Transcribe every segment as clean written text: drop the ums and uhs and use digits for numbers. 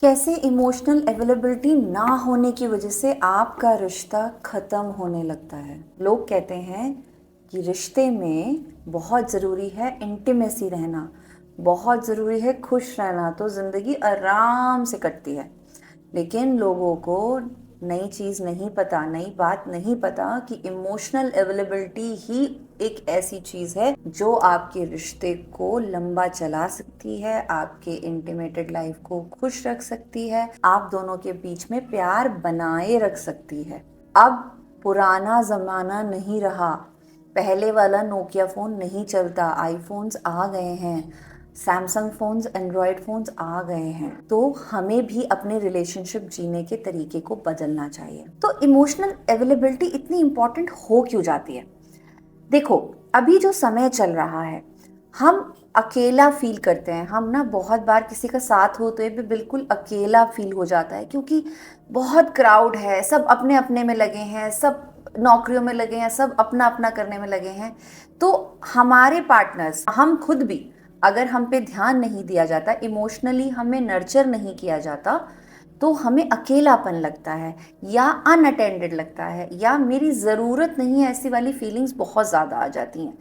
कैसे emotional availability ना होने की वजह से आपका रिश्ता ख़त्म होने लगता है। लोग कहते हैं कि रिश्ते में बहुत ज़रूरी है इंटीमेसी रहना, बहुत ज़रूरी है खुश रहना, तो ज़िंदगी आराम से कटती है। लेकिन लोगों को नई चीज़ नहीं पता, नई बात नहीं पता कि इमोशनल अवेलेबिलिटी ही एक ऐसी चीज़ है जो आपके रिश्ते को लंबा चला सकती है, आपके इंटीमेटेड लाइफ को खुश रख सकती है, आप दोनों के बीच में प्यार बनाए रख सकती है। अब पुराना ज़माना नहीं रहा, पहले वाला नोकिया फ़ोन नहीं चलता, आईफोन्स आ गए हैं, सैमसंग फ़ोन्स, एंड्रॉयड फ़ोन्स आ गए हैं। तो हमें भी अपने रिलेशनशिप जीने के तरीके को बदलना चाहिए। तो इमोशनल अवेलेबिलिटी इतनी इम्पॉर्टेंट हो क्यों जाती है? देखो, अभी जो समय चल रहा है, हम अकेला फील करते हैं। हम ना बहुत बार किसी का साथ हो तो ये भी बिल्कुल अकेला फील हो जाता है, क्योंकि बहुत क्राउड है, सब अपने अपने में लगे हैं, सब नौकरियों में लगे हैं, सब अपना अपना करने में लगे हैं। तो हमारे पार्टनर्स, हम खुद भी, अगर हम पे ध्यान नहीं दिया जाता, इमोशनली हमें नर्चर नहीं किया जाता, तो हमें अकेलापन लगता है या अनअटेंडेड लगता है या मेरी ज़रूरत नहीं है, ऐसी वाली फीलिंग्स बहुत ज़्यादा आ जाती हैं।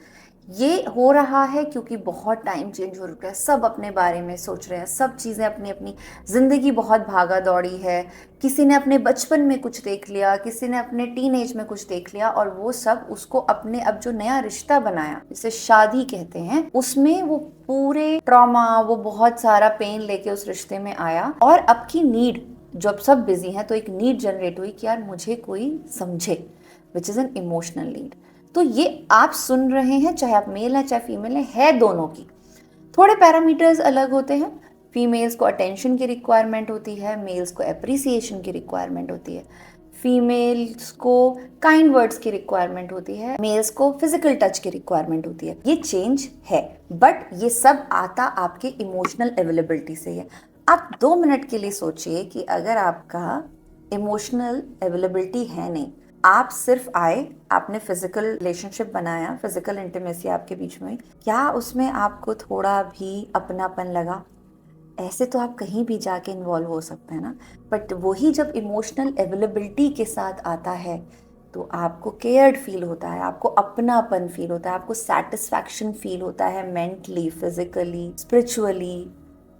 ये हो रहा है क्योंकि बहुत टाइम चेंज हो रहा है, सब अपने बारे में सोच रहे हैं, सब चीज़ें अपनी अपनी, ज़िंदगी बहुत भागा दौड़ी है। किसी ने अपने बचपन में कुछ देख लिया, किसी ने अपने टीनेज में कुछ देख लिया, और वो सब उसको अपने अब जो नया रिश्ता बनाया, जिसे शादी कहते हैं, उसमें वो पूरे ट्रॉमा, वो बहुत सारा पेन लेके उस रिश्ते में आया। और अब की नीड, जब सब बिजी हैं तो एक नीड जनरेट हुई कि यार मुझे कोई समझे, which is an emotional need. तो ये आप सुन रहे हैं, चाहे आप मेल हैं चाहे फीमेल है दोनों की। थोड़े पैरामीटर्स अलग होते हैं। फीमेल्स को अटेंशन की रिक्वायरमेंट होती है, मेल्स को अप्रिसिएशन की रिक्वायरमेंट होती है। फीमेल्स को काइंड वर्ड्स की रिक्वायरमेंट होती है, मेल्स को फिजिकल टच की रिक्वायरमेंट होती है। ये चेंज है, बट ये सब आता आपके इमोशनल अवेलेबिलिटी से है। आप 2 मिनट के लिए सोचिए कि अगर आपका इमोशनल अवेलेबिलिटी है नहीं, आप सिर्फ आए, आपने फिजिकल रिलेशनशिप बनाया, फिजिकल इंटीमेसी आपके बीच में, क्या उसमें आपको थोड़ा भी अपनापन लगा? ऐसे तो आप कहीं भी जाके इन्वॉल्व हो सकते हैं ना। बट वही जब इमोशनल अवेलेबिलिटी के साथ आता है तो आपको केयर्ड फील होता है, आपको अपनापन फील होता है, आपको सेटिस्फैक्शन फील होता है, मेंटली, फिजिकली, स्पिरिचुअली,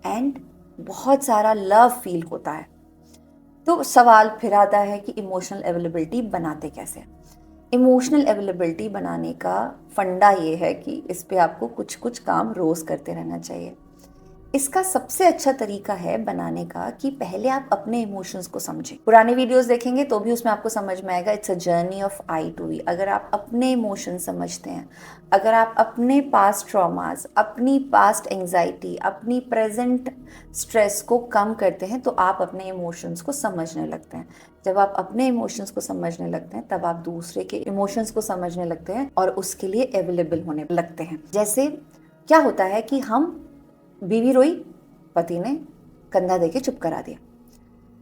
एंड बहुत सारा लव फील होता है। तो सवाल फिर आता है कि इमोशनल अवेलेबिलिटी बनाते कैसे? इमोशनल अवेलेबिलिटी बनाने का फंडा ये है कि इस पे आपको कुछ कुछ काम रोज करते रहना चाहिए। इसका सबसे अच्छा तरीका है बनाने का कि पहले आप अपने इमोशंस को समझें। पुराने वीडियोस देखेंगे तो भी उसमें आपको समझ में आएगा, it's a journey of I to we. अगर आप अपने इमोशन समझते हैं, अगर आप अपने पास्ट ट्रॉमास, अपनी पास्ट एंजाइटी, अपनी प्रेजेंट स्ट्रेस को कम करते हैं, तो आप अपने इमोशंस को समझने लगते हैं। जब आप अपने इमोशंस को समझने लगते हैं, तब आप दूसरे के इमोशंस को समझने लगते हैं और उसके लिए अवेलेबल होने लगते हैं। जैसे क्या होता है कि हम, बीवी रोई, पति ने कंधा देके चुप करा दिया,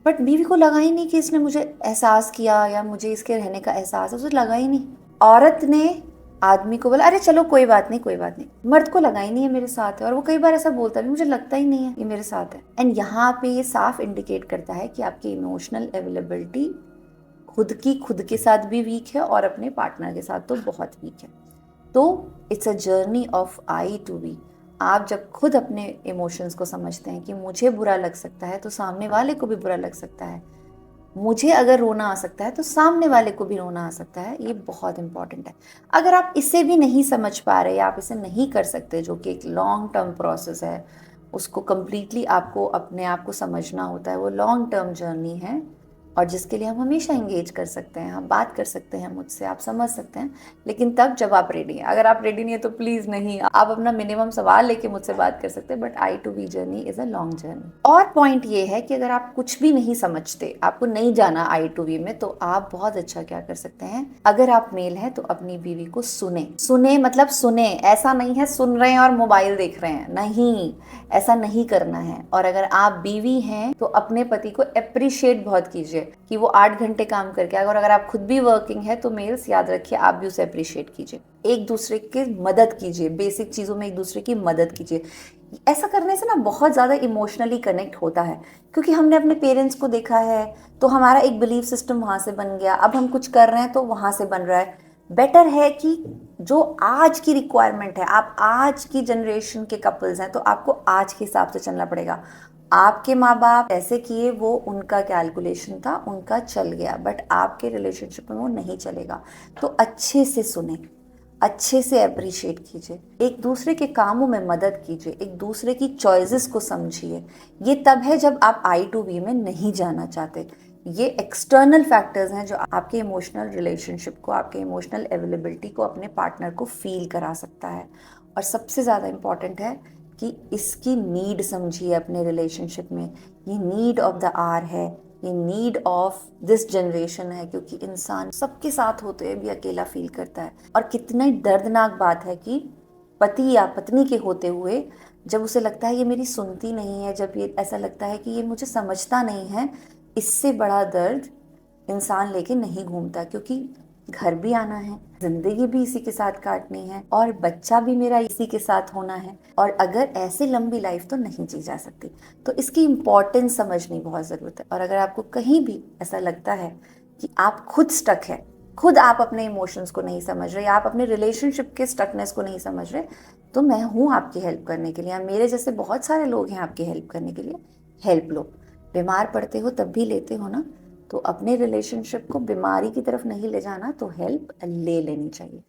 बट बीवी को लगा ही नहीं कि इसने मुझे एहसास किया या मुझे इसके रहने का एहसास है, उसे लगा ही नहीं। औरत ने आदमी को बोला, अरे चलो कोई बात नहीं, कोई बात नहीं। मर्द को लगा ही नहीं है मेरे साथ है, और वो कई बार ऐसा बोलता भी, मुझे लगता ही नहीं है ये मेरे साथ है। एंड यहाँ पे ये साफ इंडिकेट करता है कि आपकी इमोशनल अवेलेबिलिटी खुद के साथ भी वीक है और अपने पार्टनर के साथ तो बहुत वीक है। तो it's a journey of I to we. आप जब खुद अपने इमोशंस को समझते हैं कि मुझे बुरा लग सकता है तो सामने वाले को भी बुरा लग सकता है, मुझे अगर रोना आ सकता है तो सामने वाले को भी रोना आ सकता है, ये बहुत इंपॉर्टेंट है। अगर आप इसे भी नहीं समझ पा रहे, आप इसे नहीं कर सकते, जो कि एक लॉन्ग टर्म प्रोसेस है, उसको कम्प्लीटली आपको अपने आप को समझना होता है, वो लॉन्ग टर्म जर्नी है, और जिसके लिए हम हमेशा एंगेज कर सकते हैं, हम बात कर सकते हैं मुझसे, आप समझ सकते हैं, लेकिन तब जब आप रेडी हैं। अगर आप रेडी नहीं है तो प्लीज़ नहीं, आप अपना मिनिमम सवाल लेके मुझसे बात कर सकते हैं, but I to we journey is a long journey. और पॉइंट ये है कि अगर आप कुछ भी नहीं समझते, आपको नहीं जाना आई टू बी में, तो आप बहुत अच्छा क्या कर सकते हैं, अगर आप मेल हैं तो अपनी बीवी को सुने मतलब सुने, ऐसा नहीं है सुन रहे हैं और मोबाइल देख रहे हैं, नहीं, ऐसा नहीं करना है। और अगर आप बीवी हैं तो अपने पति को अप्रिशिएट बहुत कीजिए कि वो 8 घंटे काम करके, अगर आप खुद भी वर्किंग है तो मेल्स याद रखिए, आप भी उसे अप्रिशिएट कीजिए, एक दूसरे की मदद कीजिए, बेसिक चीज़ों में एक दूसरे की मदद कीजिए। ऐसा करने से ना बहुत ज़्यादा इमोशनली कनेक्ट होता है, क्योंकि हमने अपने पेरेंट्स को देखा है, तो हमारा एक बिलीफ सिस्टम वहाँ से बन गया, अब हम कुछ कर रहे हैं तो वहाँ से बन रहा है। बेटर है कि जो आज की रिक्वायरमेंट है, आप आज की जनरेशन के कपल्स हैं, तो आपको आज के हिसाब से चलना पड़ेगा। आपके माँ बाप ऐसे किए, वो उनका कैलकुलेशन था, उनका चल गया, बट आपके रिलेशनशिप में वो नहीं चलेगा। तो अच्छे से सुने, अच्छे से अप्रिशिएट कीजिए, एक दूसरे के कामों में मदद कीजिए, एक दूसरे की चॉइसेस को समझिए। ये तब है जब आप आई टू वी में नहीं जाना चाहते। ये एक्सटर्नल फैक्टर्स हैं जो आपके इमोशनल रिलेशनशिप को, आपके इमोशनल अवेलेबिलिटी को अपने पार्टनर को फील करा सकता है। और सबसे ज़्यादा इम्पॉर्टेंट है कि इसकी नीड समझिए अपने रिलेशनशिप में। ये नीड ऑफ द आवर है, ये नीड ऑफ दिस जनरेशन है, क्योंकि इंसान सबके साथ होते हुए भी अकेला फील करता है। और कितनी दर्दनाक बात है कि पति या पत्नी के होते हुए जब उसे लगता है ये मेरी सुनती नहीं है, जब ये ऐसा लगता है कि ये मुझे समझता नहीं है, इससे बड़ा दर्द इंसान लेके नहीं घूमता। क्योंकि घर भी आना है, जिंदगी भी इसी के साथ काटनी है, और बच्चा भी मेरा इसी के साथ होना है, और अगर ऐसे लंबी लाइफ तो नहीं जी जा सकती। तो इसकी इम्पोर्टेंस समझनी बहुत ज़रूरत है। और अगर आपको कहीं भी ऐसा लगता है कि आप खुद स्टक है, खुद आप अपने इमोशंस को नहीं समझ रहे, आप अपने रिलेशनशिप के स्टकनेस को नहीं समझ रहे, तो मैं हूँ आपकी हेल्प करने के लिए। मेरे जैसे बहुत सारे लोग हैं आपकी हेल्प करने के लिए। हेल्प लो। बीमार पड़ते हो तब भी लेते हो ना, तो अपने रिलेशनशिप को बीमारी की तरफ नहीं ले जाना, तो हेल्प ले लेनी चाहिए।